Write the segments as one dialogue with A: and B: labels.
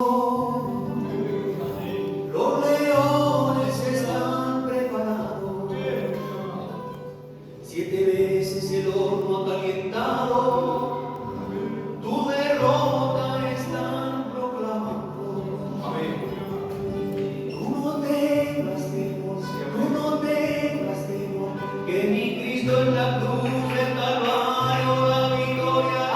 A: Los leones están preparados, 7 veces el horno ha calentado, tu derrota están proclamando. Amén. Tú no tengas temor, que mi Cristo en la cruz del Calvario la victoria.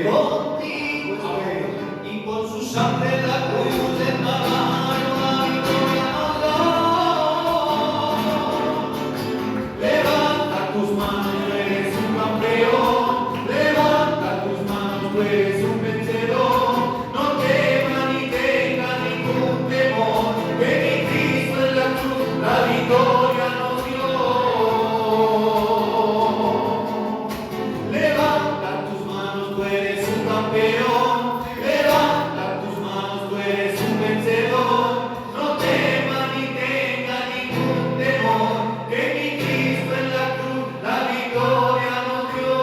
A: Contigo estoy, y por su sangre la cruz del Calvario la victoria nos dio. Levanta tus manos, tú eres un campeón. Levanta tus manos, tú eres un vencedor. No temas ni tengas ningún temor, que mi Cristo en la cruz la victoria nos dio. Levanta tus manos, tú eres un campeón. Levanta tus manos, tú eres un vencedor. No temas ni tengas ningún temor, que mi Cristo en la cruz la victoria nos dio.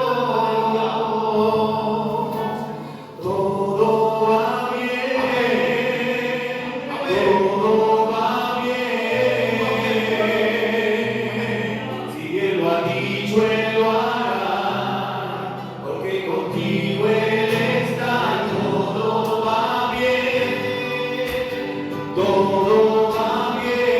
A: Todo va bien, todo va bien. Si Él lo ha dicho, Él lo hará, porque contigo Él está. Todo va bien, todo va bien.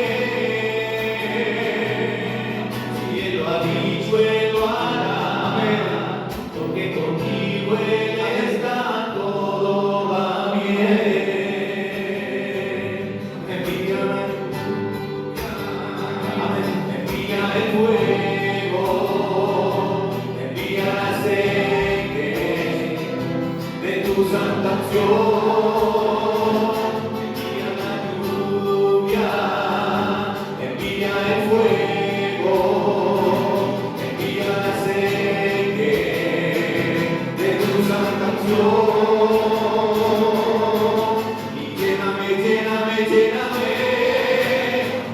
A: Si Él lo ha dicho, Él lo hará, porque contigo Él está. Todo va bien. Envíame, envía el fuego, envía el aceite de tu santa unción, envía la lluvia, envía el fuego, envía el aceite de tu santa unción, y lléname, lléname, lléname,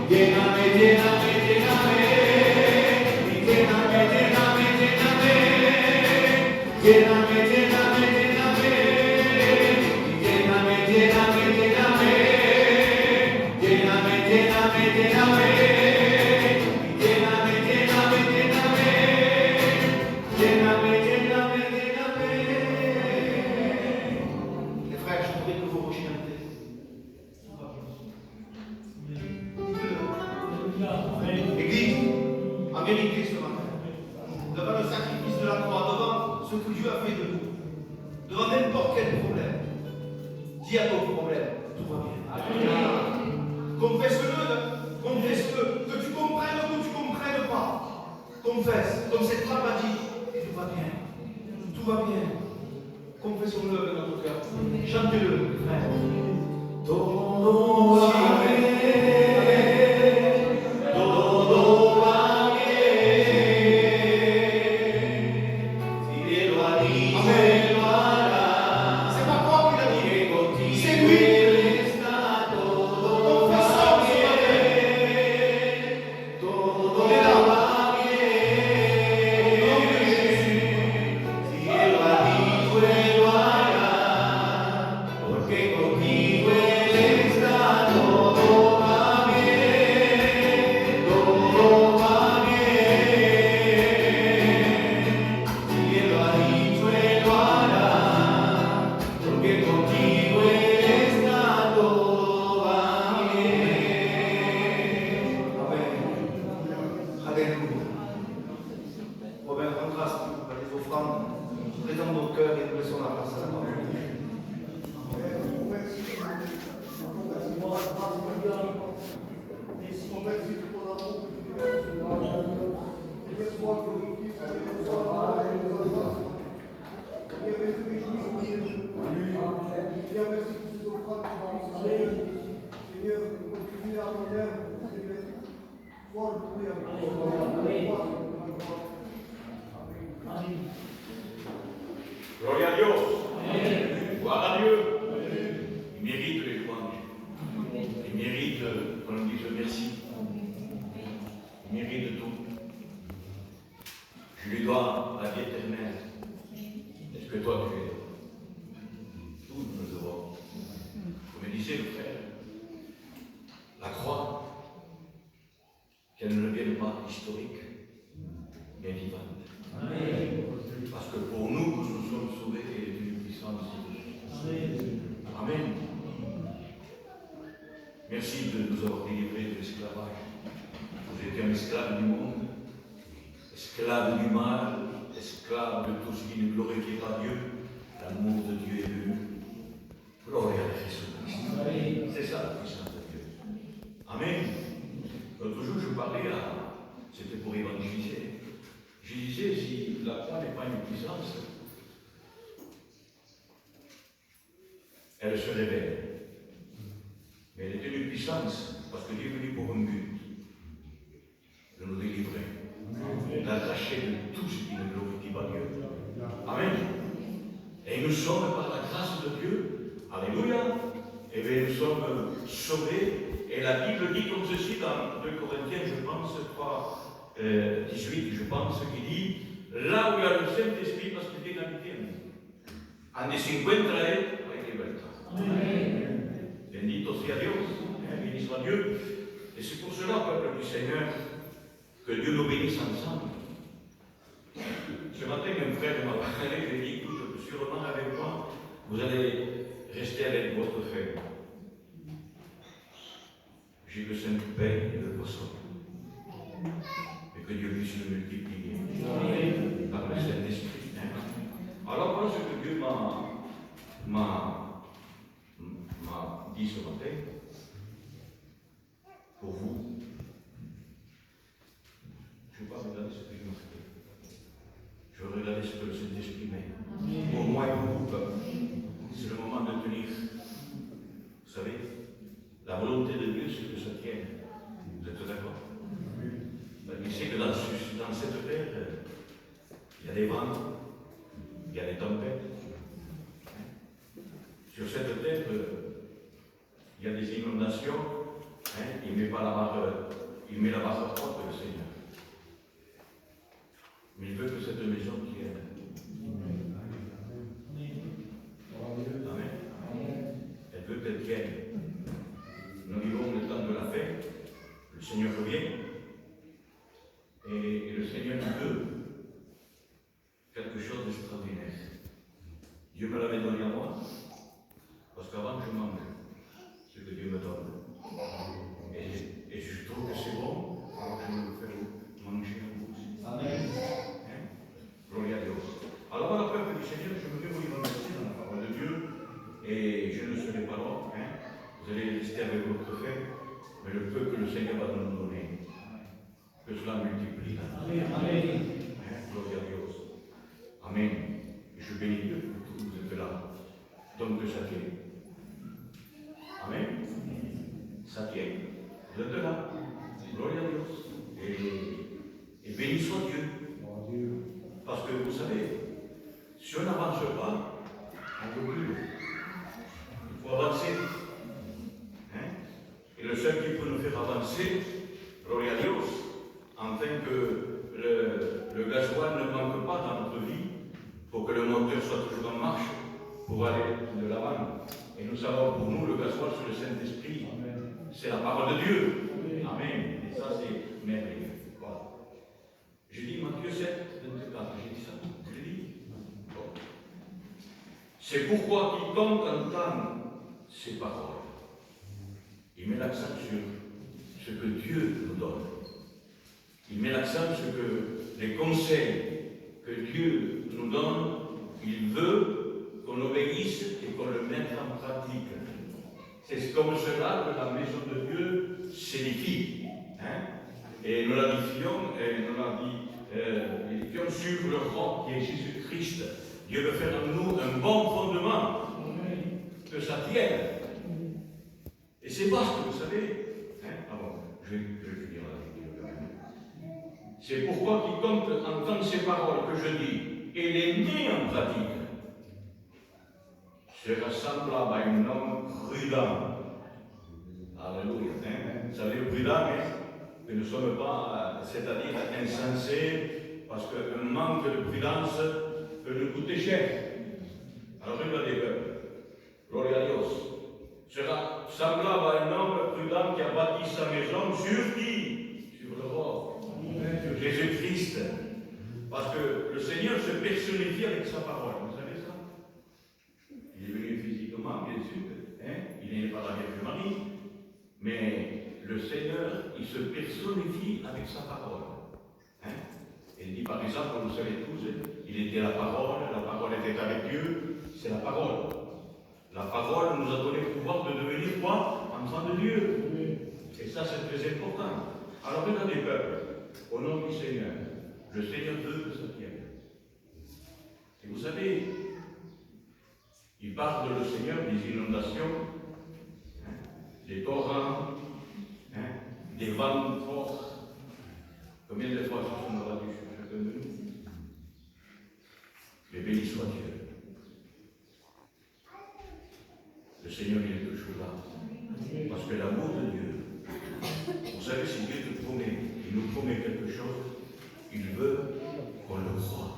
A: lléname, lléname, lléname, y lléname, lléname, lléname, lléname, lléname, lléname, y lléname, lléname, lléname, lléname, lléname, lléname, y lléname, lléname, lléname, lléname, lléname. Les frères, je voudrais que vous rechantez. Église, en vérité ce matin, devant le sacrifice de la croix, devant ce que Dieu a fait de nous, devant n'importe quel problème, dis à ton problème, tout va bien. Confesse-le, confesse-le, que tu comprennes ou que tu ne comprennes pas. Confesse, comme cette femme a dit, tout va bien, tout va bien. Confessons-le avec notre cœur. Chantez-le, frère. Todo va bien. Todo va bien. Si Él lo ha dicho, Él lo hará. C'est pas toi qui l'as dit, contigo c'est lui. Él está. Todo va bien. Todo va bien. Si Él lo ha dicho, Él lo hará, porque contigo Él está.
B: Gloria a Dios. Gloire à Dieu. Il mérite les louanges. Il mérite qu'on lui dise merci. Il mérite tout. Je lui dois la vie éternelle. Est-ce que toi tu es? Tout nous le devons. Comme disait le frère, la croix, qu'elle ne devienne pas historique, mais vivante. Parce que pour nous, que nous sommes sauvés, elle est une puissance de Dieu. Amen. Merci de nous avoir délivrés de l'esclavage. Vous étiez un esclave du monde, esclave du mal, esclave de tout ce qui ne glorifiait pas Dieu. L'amour de Dieu est venu. Gloria à Jésus-Christ. C'est ça la puissance de Dieu. Amen. L'autre jour, je parlais c'était pour évangéliser. Je disais, si la croix n'est pas une puissance, elle se révèle. Mais elle est une puissance parce que Dieu est venu pour un but, de nous délivrer, d'attacher de tout ce qui ne glorifie pas Dieu. Amen. Et nous sommes par la grâce de Dieu, alléluia, et bien nous sommes sauvés. Et la Bible dit comme ceci dans 2 Corinthiens, je pense, 3, 18, je pense, qui dit, là où il y a le Saint-Esprit, parce que Dieu habite en nous, se encuentra él, hay libertad. Bendito sea Dios, béni soit Dieu. Et c'est pour cela, peuple du Seigneur, que Dieu nous bénisse ensemble. Ce matin, un frère m'a parlé, je lui ai dit, écoute, sûrement avec moi, vous allez rester avec votre frère. J'ai le Saint-Père et le poisson. Et que Dieu puisse le multiplier par le Saint-Esprit. Alors voilà ce que Dieu m'a dit ce matin. Pour vous, je ne vais pas regarder ce que je m'en fais. Je vais regarder ce que le Saint-Esprit met. Pour moi et pour vous, c'est le moment de tenir. Vous savez, la volonté de Dieu, c'est que ça tienne. Vous êtes d'accord? Il sait que dans cette terre, il y a des vents, il y a des tempêtes. Sur cette terre, il y a des inondations. Il met pas la barre, il met la barre propre, le Seigneur. Mais il veut que cette maison tienne. Amen. Elle veut qu'elle tienne. Nous vivons le temps de la fête, le Seigneur revient, et le Seigneur veut quelque chose d'extraordinaire. Dieu me l'avait donné à moi, parce qu'avant je mange ce que Dieu me donne. Et je trouve que c'est bon, alors je me le fais manger à vous aussi. Amen. Gloria a Dieu. Alors, à la peuple du Seigneur, je me vais vous remercier dans la parole de Dieu, et je ne serai pas là. Vous allez rester avec votre fait, mais le peu que le Seigneur va nous donner, que cela multiplie. Amen. Gloria a Dieu. Amen. Et je bénis Dieu pour que vous êtes là. Donc que ça tienne. Amen. Ça tient. Vous êtes là. Gloria a Dieu. Et béni soit Dieu. Parce que vous savez, si on n'avance pas, on ne peut plus. Il faut avancer. Et le seul qui peut nous faire avancer, gloria a Dieu, afin que le gasoil ne manque pas dans notre vie, pour que le moteur soit toujours en marche, pour aller de l'avant. Et nous savons pour nous, le gasoil, c'est le Saint-Esprit. C'est la parole de Dieu. Amen. Et ça, c'est merveilleux. Voilà. Je dis Matthieu 7, 24, j'ai dit ça. Je l'ai dit. Bon. C'est pourquoi quiconque entend ces paroles, il met l'accent sur ce que Dieu nous donne. Il met l'accent sur que les conseils que Dieu nous donne, il veut qu'on obéisse et qu'on le mette en pratique. C'est comme cela que la maison de Dieu s'édifie. Et nous l'édifions sur le roc qui est Jésus-Christ. Dieu veut faire en nous un bon fondement, que ça tienne. Et c'est vaste, vous savez. Ah bon, je vais finir la lecture quand même. C'est pourquoi quiconque entend ces paroles que je dis et les met en pratique sera semblable à un homme prudent. Alléluia. Hein? Ça veut dire prudent, mais que nous ne sommes pas, c'est-à-dire insensés, parce qu'un manque de prudence peut nous coûter cher. Alors regardez, gloria a Dios, sera semblable à un homme prudent qui a bâti sa maison sur qui? Sur le roc, sur Jésus-Christ. Parce que le Seigneur se personnifie avec sa parole. Vous savez ça? Il est venu physiquement, bien sûr. Hein? Il n'est pas la Vierge Marie. Mais le Seigneur, il se personnifie avec sa parole. Hein? Il dit par exemple, vous savez tous, il était la parole était avec Dieu, c'est la parole. La parole nous a donné le pouvoir de devenir quoi? Enfants de Dieu. Et ça, c'est très important. Alors, regardez, peuple, au nom du Seigneur, le Seigneur veut que ça tienne. Et vous savez, il parle, le Seigneur, des inondations, des torrents, des vents forts. Combien de fois ça on aura dit sur chacun de nous? Mais béni soit Dieu. Le Seigneur, il est toujours là. Parce que l'amour de Dieu, vous savez, si Dieu te promet, il nous promet quelque chose, il veut qu'on le croie.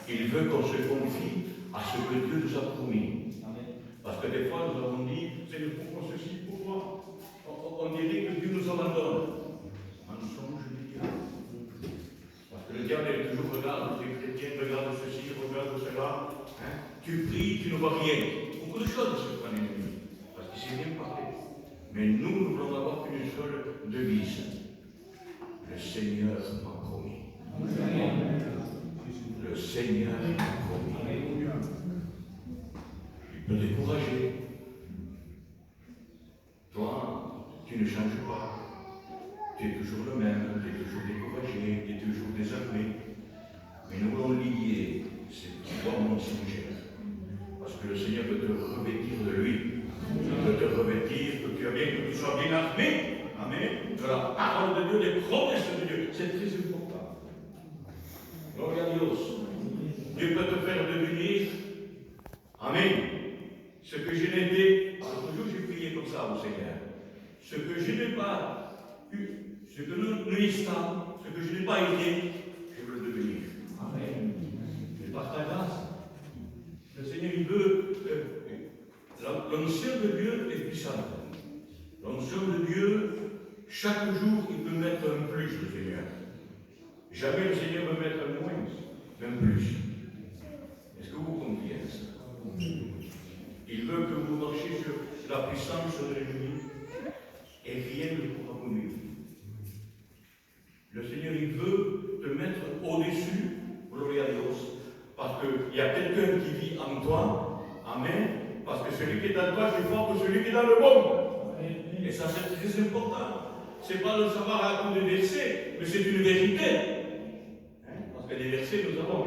B: Il veut qu'on se confie à ce que Dieu nous a promis. Parce que des fois, nous avons dit, Seigneur, pourquoi ceci, pourquoi? On dirait que Dieu nous abandonne. Mensonge du diable. Parce que le diable est toujours regarde, les chrétiens regardent ceci, regardent cela. Hein? Tu pries, tu ne vois rien. Beaucoup de choses se prennent ennemi. Parce qu'il s'est bien parlé. Mais nous voulons avoir qu'une seule devise. Le Seigneur m'a promis. Le Seigneur m'a promis. Il peut décourager. Toi, tu ne changes pas. Tu es toujours le même, tu es toujours découragé, tu es toujours désarmé. Mais nous voulons lier ces trois mensongers. Parce que le Seigneur veut te revêtir de lui. Il veut te revêtir, que tu sois bien armé. Amen. De la parole de Dieu, des promesses de Dieu. C'est très important. Gloria a Dios. Dieu peut te faire devenir. Amen. Ce que je n'étais, toujours j'ai prié comme ça au Seigneur. Ce que je n'ai pas eu, ce que nous sommes, ce que je n'ai pas été, je veux le devenir. Amen. Et par ta grâce, le Seigneur, il veut. L'onction de Dieu est puissante. L'onction de Dieu, chaque jour, il peut mettre un plus, le Seigneur. Jamais le Seigneur veut mettre un moins, mais un plus. Est-ce que vous comprenez ça? Il veut que vous marchiez sur la puissance de l'ennemi et rien ne pourra vous nuire. Le Seigneur, il veut te mettre au-dessus, gloria a Dios, parce qu'il y a quelqu'un qui vit en toi, amen, parce que celui qui est en toi, c'est fort que celui qui est dans le monde. Et ça, c'est très important. Ce n'est pas le savoir à coup de versets, mais c'est une vérité. Parce que des versets, nous avons.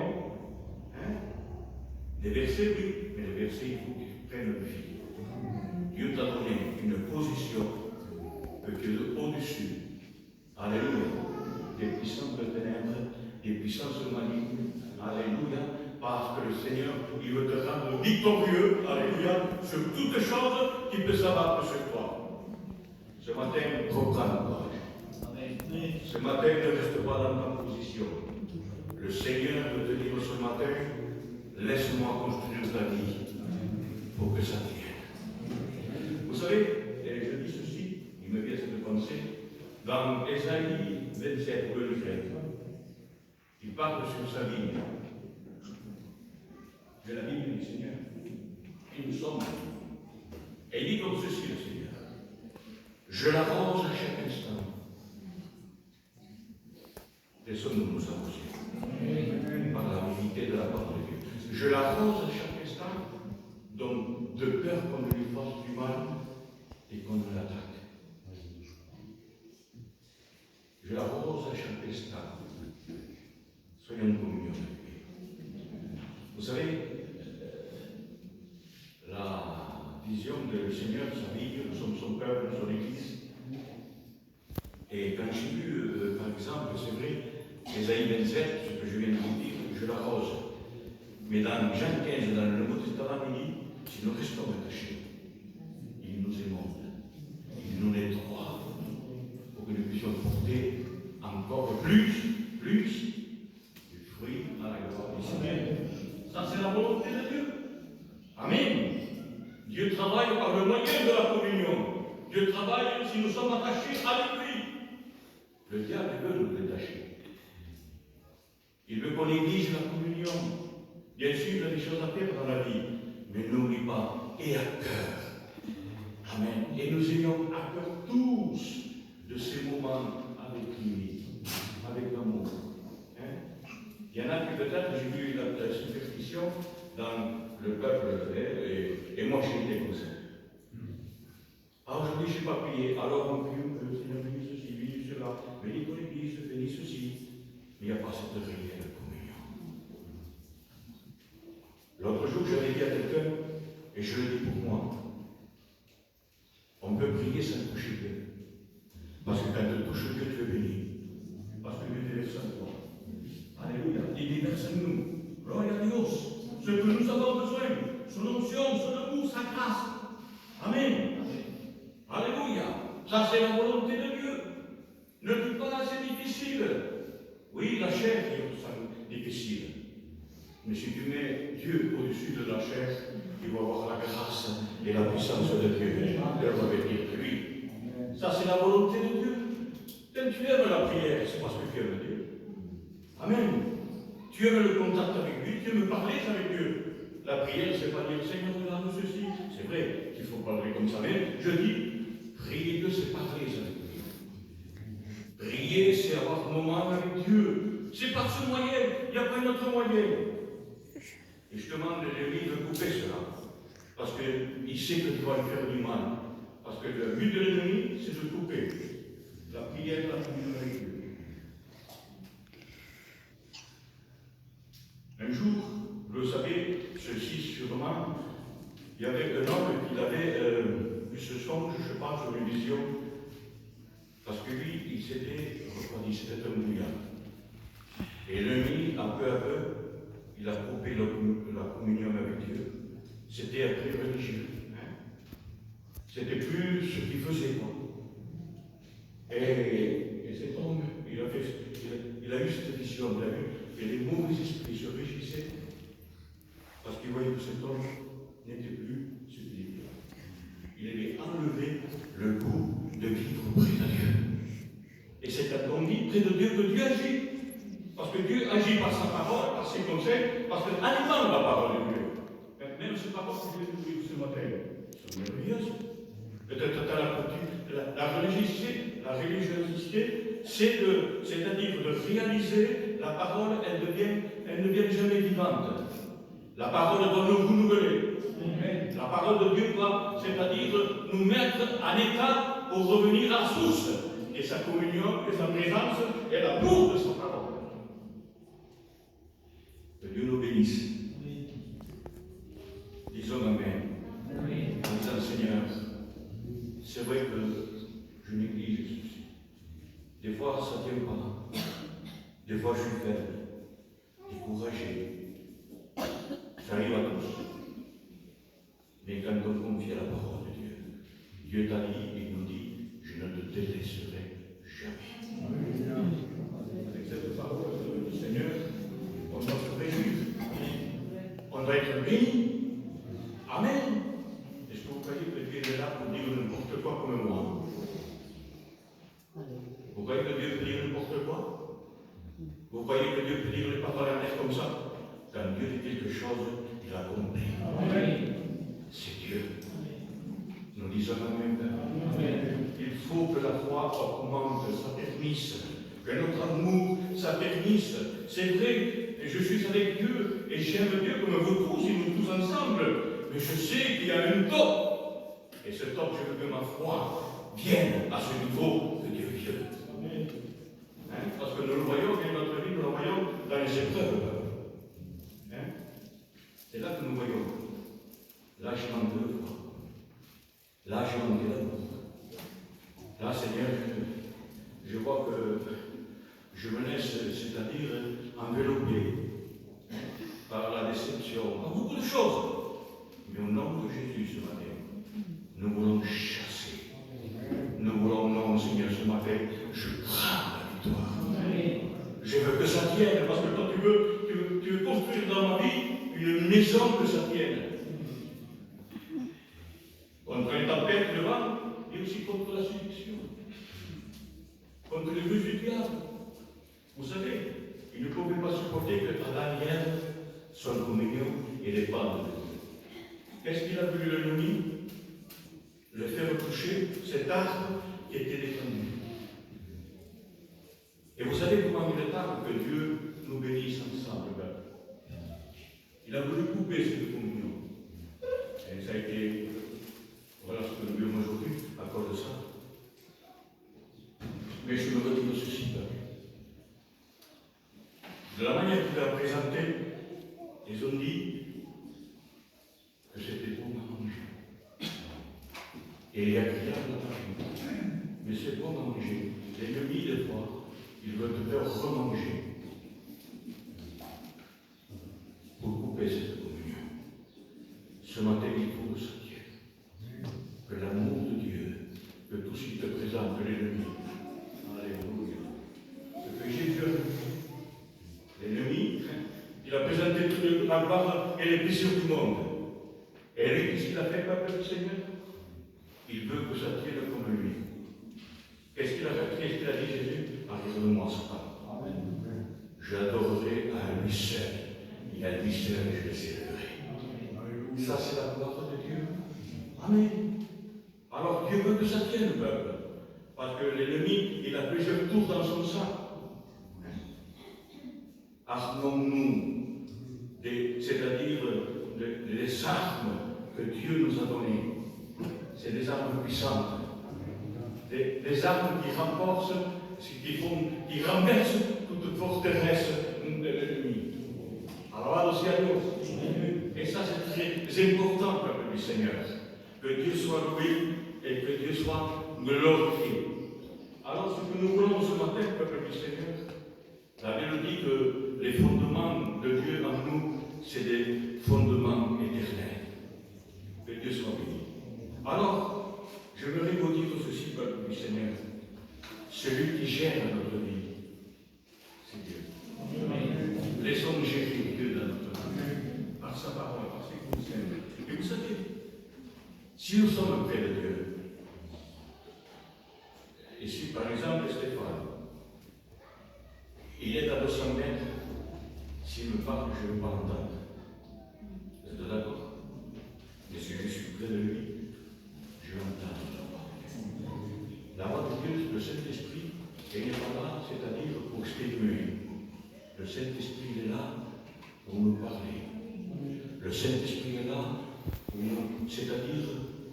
B: Des versets, oui, mais les versets, il faut qu'ils prennent vie. Dieu t'a donné une position que tu es au-dessus. Alléluia. Des puissances de ténèbres, des puissances malignes. Alléluia. Parce que le Seigneur, il veut te rendre victorieux. Alléluia. Sur toutes choses qui peuvent s'abattre sur toi. Ce matin, reprends le courage. Ce matin, ne reste pas dans ta position. Le Seigneur veut te dire ce matin, laisse-moi construire ta vie pour que ça tienne. Vous savez, et je dis ceci, il me vient cette pensée, dans Ésaïe 27, vous le lisez, il parle sur sa vie. De la Bible du Seigneur. Et nous sommes. Et il dit comme ceci, le Seigneur. Je l'arrose à chaque instant. Laissons-nous nous arroser. Par la vérité de la parole de Dieu. Je l'arrose à chaque instant, donc de peur qu'on ne lui fasse du mal et qu'on ne l'attaque. Je l'arrose à chaque instant. Soyons en communion avec lui. Vous savez, la vision du Seigneur, sa vie, nous sommes son peuple, son Église. Et quand j'ai lu, par exemple, c'est vrai, Ésaïe 27, ce que je viens de vous dire, je l'arrose. Mais dans Jean 15, dans le Nouveau Testament, il dit, si nous restons attachés, il nous émonde, il nous nettoie, pour que nous puissions porter encore plus du fruit à la gloire du Seigneur. Ça, c'est la volonté de Dieu. Amen. Dieu travaille par le moyen de la communion. Dieu travaille si nous sommes attachés avec lui. Le diable veut nous détacher. Il veut qu'on néglige la communion. Bien sûr, il y a des choses à faire dans la vie, mais n'oublie pas, et à cœur. Amen. Et nous ayons à cœur tous de ces moments avec lui, avec l'amour. Hein? Il y en a qui peut-être, j'ai vu la superstition dans le peuple, et moi j'ai été comme ça. Ah, aujourd'hui, je ne suis pas prié, alors on prie que le Seigneur bénisse ceci, bénisse cela, bénisse ton église, bénisse ceci. Mais il n'y a pas cette réelle communion. L'autre jour, j'avais dit à quelqu'un, et je le dis pour moi, on peut prier sans toucher Dieu. Parce que quand tu touches Dieu, tu es béni. Parce que Dieu te laisse à toi. Alléluia. Il déverse en nous. Gloria a Dios. Ce que nous avons besoin, son onction, son amour, sa grâce. Amen. Alléluia. Ça, c'est la volonté de Dieu. Ne dis pas, c'est difficile. Oui, la chair est difficile. Mais si tu mets Dieu au-dessus de la chair, il va avoir la grâce et la puissance de Dieu. Elle va venir de lui. Ça, c'est la volonté de Dieu. Quand tu aimes la prière, c'est parce que tu aimes Dieu. Amen. Tu aimes le contact avec lui, tu aimes parler avec Dieu. La prière, c'est pas dire Seigneur, regarde ceci. C'est vrai qu'il faut parler comme ça, mais je dis, prier Dieu, c'est parler avec lui. Prier, c'est avoir un moment avec Dieu. C'est par ce moyen, il n'y a pas d'autre moyen. Et je demande à l'ennemi de couper cela. Parce qu'il sait que tu vas lui faire du mal. Parce que le but de l'ennemi, c'est de couper la prière, la communion avec Dieu. Un jour, vous le savez, ceci sûrement, il y avait un homme qui avait eu ce songe, je pense, sur une vision, parce que lui, il s'était refroidi, c'était un brouillard. Et l'ennemi, à peu, il a coupé la communion avec Dieu. C'était après religieux. Hein? C'était plus ce qu'il faisait, quoi. Et cet homme, il a eu cette vision, il a vu, et les mauvais esprits se réjouissaient parce qu'il voyait que cet homme n'était plus ce qu'il était. Il avait enlevé le goût de vivre près de Dieu. Et c'est quand on vit près de Dieu que Dieu agit. Parce que Dieu agit par sa parole, par ses conseils, parce qu'en aimant la parole de Dieu. Même ces paroles que je vais vous dire ce matin sont merveilleuses. Peut-être la religiosité, c'est-à-dire de réaliser la parole, elle ne devient jamais vivante. La parole doit nous renouveler. La parole de Dieu doit, c'est-à-dire nous mettre en état pour revenir à la source. Et sa communion, et sa présence, et l'amour de sa parole. Que Dieu nous bénisse. Disons Amen. Disons Seigneur, c'est vrai que je néglige ceci. Des fois, ça ne tient pas. Des fois, je suis faible, découragé. Ça arrive à tous. Mais quand on confie à la parole de Dieu, Dieu t'a dit, il nous dit, je ne te délaisserai jamais. Avec cette parole du Seigneur, on doit se réjouir. On doit être béni. Amen. Est-ce que vous croyez que Dieu est là pour dire n'importe quoi comme moi? Vous croyez que Dieu peut dire n'importe quoi? Vous croyez que Dieu peut dire les paroles à l'air comme ça? Quand Dieu dit quelque chose, il accomplit. C'est Dieu. Nous disons Amen. Il faut que la foi augmente, s'atternisse, que notre amour s'atternisse. C'est vrai, je suis avec Dieu et j'aime Dieu comme vous tous et nous tous ensemble. Mais je sais qu'il y a un top. Et ce top, je veux que ma foi vienne à ce niveau que Dieu veut. Hein? Parce que nous le voyons, dans notre vie, nous le voyons dans les épreuves. Hein? C'est là que nous voyons. Là, j'ai manqué de foi. Là, j'ai manqué d'amour. Là, Seigneur, je vois que je me laisse, c'est-à-dire envelopper par la déception, par beaucoup de choses. Mais au nom de Jésus ce matin, nous voulons chasser. Nous voulons, non, Seigneur, ce matin, je prends la victoire. Je veux que ça tienne, parce que toi, tu veux construire dans ma vie une maison que ça tienne. Contre les tempêtes, le vent, et aussi contre la séduction. Contre les ruses du diable. Vous savez, il ne pouvait pas supporter que Daniel soit en communion et les pas de Dieu. Qu'est-ce qu'il a voulu l'ennemi? Le faire toucher cet arbre qui était défendu. Et vous savez comment il est tard que Dieu nous bénisse ensemble. Il a voulu couper cette communion. Et ça a été, voilà ce que nous vivons aujourd'hui à cause de ça. Mais je me retrouve ceci. De la manière qu'il a présenté, ils ont dit que c'était bon à manger. Et il y a crié à la parole. Mais c'est bon à manger. L'ennemi, des fois, il veut te faire remanger pour couper cette communion. Ce matin, il faut que ça tienne. Que l'amour de Dieu, que tout ce qui te présente l'ennemi. Alléluia. Ce que Jésus a fait. L'ennemi, il a présenté toute la gloire et les plaisirs du monde. Et lui, qu'est-ce qu'il a fait, peuple du Seigneur? Il veut que ça tienne comme lui. Qu'est-ce qu'il a fait? Qu'est-ce qu'il a dit Jésus? Arrive-moi, Satan. J'adorerai à lui seul. Et à lui seul, je le célébrerai. Ça, c'est la gloire de Dieu. Amen. Alors Dieu veut que ça tienne, peuple. Parce que l'ennemi, il a plusieurs tours dans son sac. Armons-nous, c'est-à-dire les armes que Dieu nous a données. C'est des armes puissantes. Des armes qui renforcent, qui renversent toute forteresse de l'ennemi. Alors, aussi à nous. Et ça, c'est très important, peuple du Seigneur. Que Dieu soit loué et que Dieu soit glorifié. Alors, ce que nous voulons ce matin, peuple du Seigneur, la Bible dit que les fondements de Dieu en nous, c'est des fondements éternels. Que Dieu soit béni. Alors, je veux vous dire ceci, peuple du Seigneur. Celui qui gère notre vie, c'est Dieu. Laissons gérer Dieu dans notre vie. Par sa parole, par ses conseils. Et vous savez, si nous sommes près de Dieu, et si par exemple Stéphane, il est à 200 mètres, s'il me parle, je ne veux pas l'entendre. Vous êtes d'accord? Mais si je suis près de lui, je l'entends. La voix de Dieu, le Saint-Esprit, il n'est pas là, c'est-à-dire pour stimuler. Le Saint-Esprit est là pour nous parler. Le Saint-Esprit est là pour nous, c'est-à-dire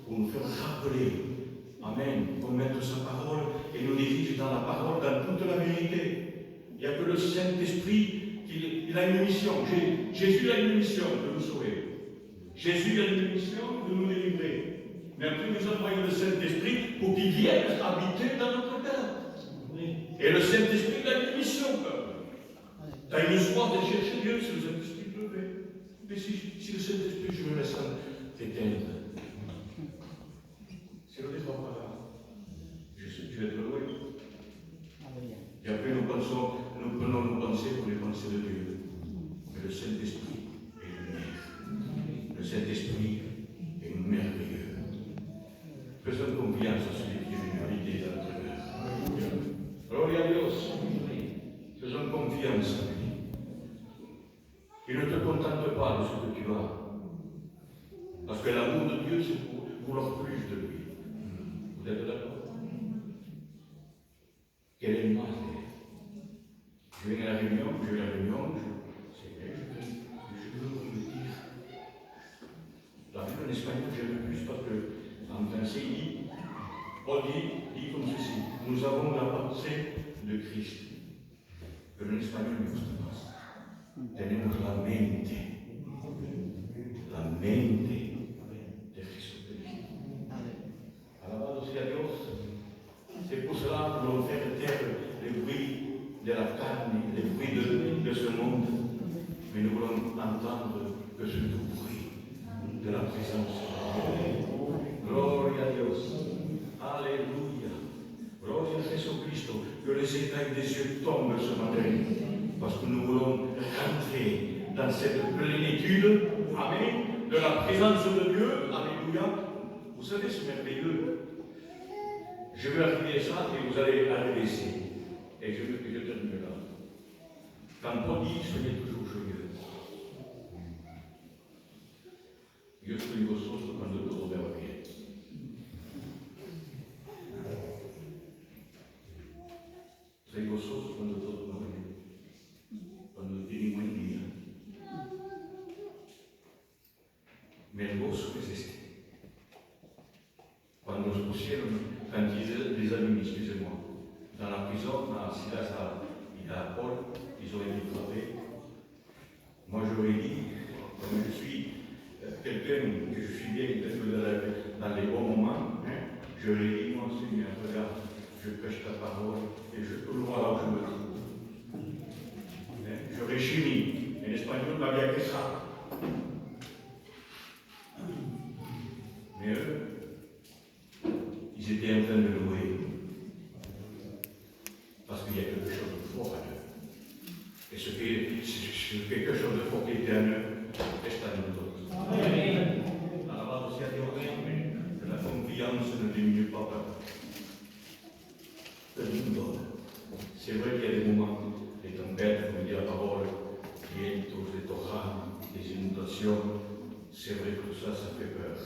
B: pour nous faire rappeler. Amen. Pour mettre sa parole et nous diriger dans la parole, dans toute la vérité. Il n'y a que le Saint-Esprit qui a une mission. Jésus a une mission de nous sauver. Jésus a une mission de nous délivrer. Mais après, nous avons envoyé le Saint-Esprit pour qu'il vienne habiter dans notre cœur. Et le Saint-Esprit a une mission, peuple. Tu as une soif de chercher Dieu si le Saint-Esprit te le fait. Mais si le Saint-Esprit, je me laisse t'éteindre. Si on n'est pas là, je sais que tu es trop loin. Et après, nous prenons nos pensées pour les pensées de Dieu. Mais le Saint-Esprit est lumière. Le Saint-Esprit est merveilleux. Faisons confiance à celui qui est une vérité dans notre cœur. Gloria a Dios. Faisons confiance à lui. Il ne te contente pas de ce que tu as. Parce que l'amour de Dieu, c'est pour vouloir plus de lui. Vous êtes d'accord? Quel est le mal? Je viens à la réunion, c'est vrai, je veux vous le dire. La Bible en espagnol, j'aime plus parce qu'en français, il dit, Paul dit comme ceci, nous avons la pensée de Christ. Pero en espagnol me gusta más. Tenemos la mente de Jesucristo. Alabado sea Dios. C'est pour cela que nous allons faire taire les bruits de ce monde, mais nous voulons entendre que ce doux bruit de la présence de Dieu. Gloria a Dios. Alléluia. Gloria a Jésus-Christ. Que les écailles des yeux tombent ce matin, parce que nous voulons rentrer dans cette plénitude, amen, de la présence de Dieu. Alléluia. Vous savez, c'est merveilleux. Je vais arriver à ça et vous allez arriver ici. Et je termine là. Quand Paul dit, soyez toujours joyeux. Io sono gozoso quando todo me va bien. Soy gozoso cuando todo me va bien. Cuando tiene buen día. Mais el gozo es este. Cuando nos pusieron, quand les amis, excusez-moi, dans la prison, à Silas et à Paul, ils ont été frappés. Moi, j'aurais dit, comme je suis quelqu'un que je suis bien dans les bons moments, hein, j'aurais dit, moi, Seigneur, regarde, je prêche ta parole et je peux le voir là où je me trouve. Hein, j'aurais gémi. En espagnol, pas bien que ça. Mais eux, ils étaient en train de louer. Parce qu'il y a quelque chose de fort en eux. Et ce quelque chose de fort qui était en eux, est en nous autres. Amen. Alabado sea Dios, que la confiance ne diminue pas que Dieu nous donne. C'est vrai qu'il y a des moments, des tempêtes, comme dit la parole, vientos, des torrents, des inondations. C'est vrai que tout ça, ça fait peur.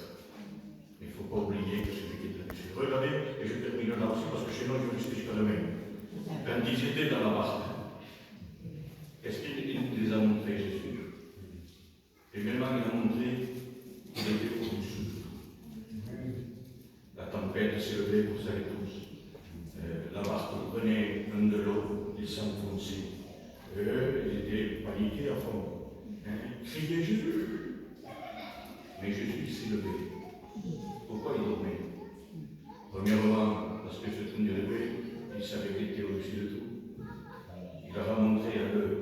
B: Mais il ne faut pas oublier que celui qui est là-dessus. Regardez, et je termine là aussi parce que sinon je risque jusqu'à demain. Quand ils étaient dans la barque, qu'est-ce qu'il les a montré, Jésus? Premièrement, il a montré qu'il était au-dessus de tout. La tempête s'est levée, vous savez tous. La barque prenait un de l'eau, il s'enfonçait. Eux, ils étaient paniqués à fond. Hein? Ils criaient Jésus. Mais Jésus s'est levé. Pourquoi il dormait? Premièrement, parce que ce truc de levé, il savait qu'il était au-dessus de tout. Il leur a montré à eux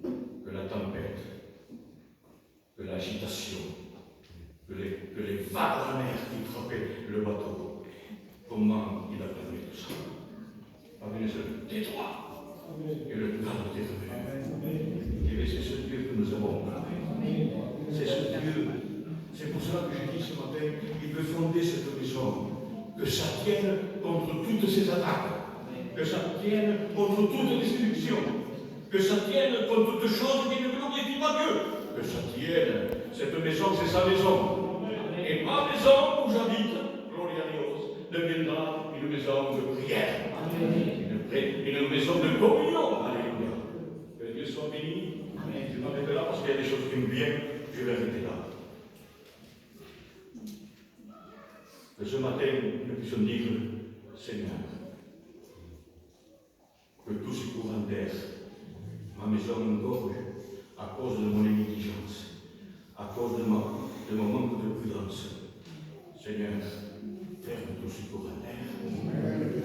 B: que la tempête, que l'agitation, que les vagues de la mer qui frappaient le bateau, comment il a permis tout ça? Avec ce tais-toi! Et le calme est revenu. Et c'est ce Dieu que nous avons. C'est ce Dieu. C'est pour cela que je dis ce matin, il veut fonder cette maison. Que ça tienne contre toutes ces attaques. Que ça tienne contre toute destruction. Que ça tienne contre toute chose qui ne glorifie pas Dieu. Que ça tienne. Cette maison, c'est sa maison. Et ma maison où j'habite, gloria a Dios, deviendra une maison de prière. Une maison de communion. Alléluia. Que Dieu soit béni. Je m'arrête là parce qu'il y a des choses qui me viennent. Je vais arrêter là. Que ce matin, nous puissions dire, Seigneur, que tous ces courants d'air, ma maison engorge à cause de mon négligence, à cause de mon manque de prudence. Seigneur, ferme tous ces courants d'air,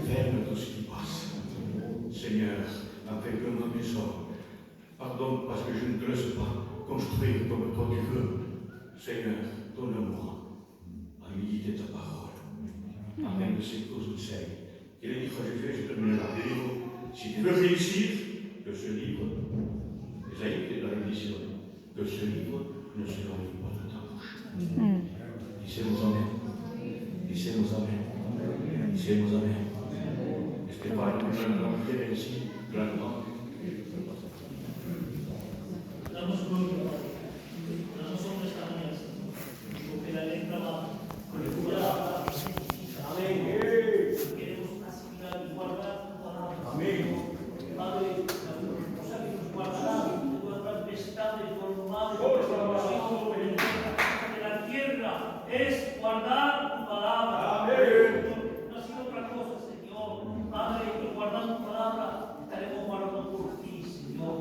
B: ferme tout ce qui passe. Seigneur, afin que ma maison, pardon parce que je ne te laisse pas construire comme toi tu veux. Seigneur, donne-moi à méditer ta parole. Amén de ces causes de sel. Et le livre que je termine là. Le livre, si tu veux réussir, que ce livre, Esaïe est dans l'édition, que ce livre ne se l'enlève pas de ta bouche. Dissez-nous Amen. Dissez-nous Amen. Dissez-nous Amen. Este Padre, nous allons prier ainsi, grandement.
C: Damos gloria, damos honra esta mañana, porque la letra va con el cuidado. Amén. Queremos asignar y guardar tu palabra. Amén. Padre, o sea que nos guardará de todas las tempestades, de los males, de la tierra, es guardar tu palabra. Amén. No ha sido otra cosa, Señor. Padre, que guardando tu palabra, estaremos guardando por ti, Señor.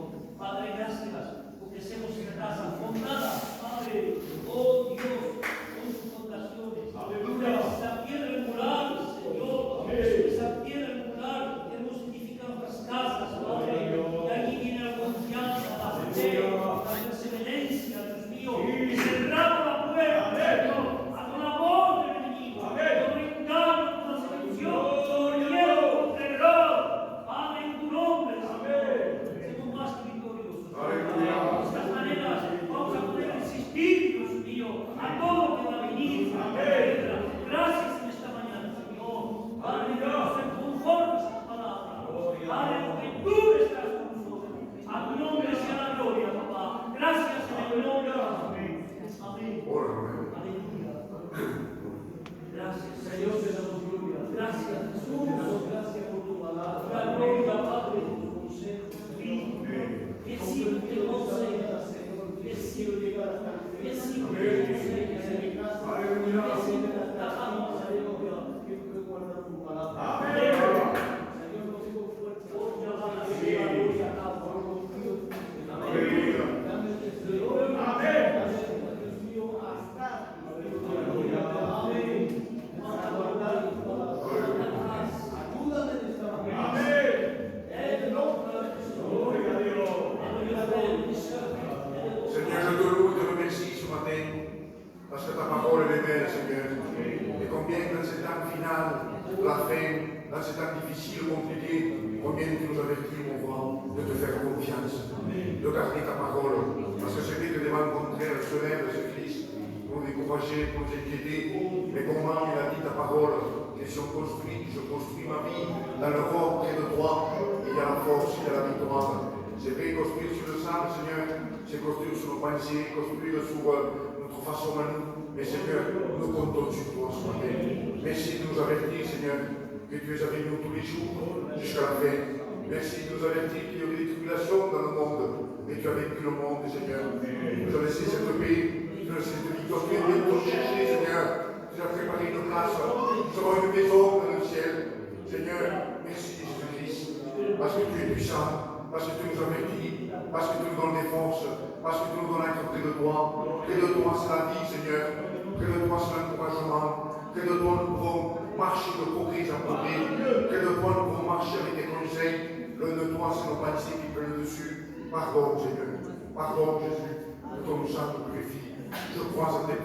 D: finale, la fin, dans ces temps difficiles, compliqués, combien tu nous avertis, mon roi, de te faire confiance, de garder ta parole. Parce que c'est vrai que des vents contraires se lèvent, ce Christ, pour nous décourager, pour nous inquiéter. Mais comment il a dit ta parole, que si on construit, je construis ma vie dans le roi près de toi, il y a la force, il y a la victoire. C'est vrai, construire sur le sable, Seigneur, c'est construire sur nos pensées, construire sur notre façon à nous. Mais Seigneur, nous comptons sur toi ce matin. Merci de nous avertir, Seigneur, que tu es avec nous tous les jours jusqu'à la fin. Merci de nous avertir qu'il y aurait des tribulations dans le monde, mais tu as vécu le monde, Seigneur. Tu nous as laissé cette paix, tu nous as laissé cette victoire. Tu es venu nous chercher, Seigneur. Tu as préparé une place. Nous avons une maison dans le ciel. Seigneur, merci Jésus-Christ, parce que tu es puissant, parce que tu nous avertis, parce que tu nous donnes des forces, parce que tu nous donnes un être près de toi. Près de toi, c'est la vie, Seigneur. Près de toi, c'est l'encouragement. Près de toi, nous pouvons marcher de progrès en progrès. Près de toi, nous pouvons marcher avec des conseils. L'un de toi, c'est nos pensées qui prennent le dessus. Pardon, Seigneur. Pardon, Jésus. Que ton sang nous purifie. Je crois en tes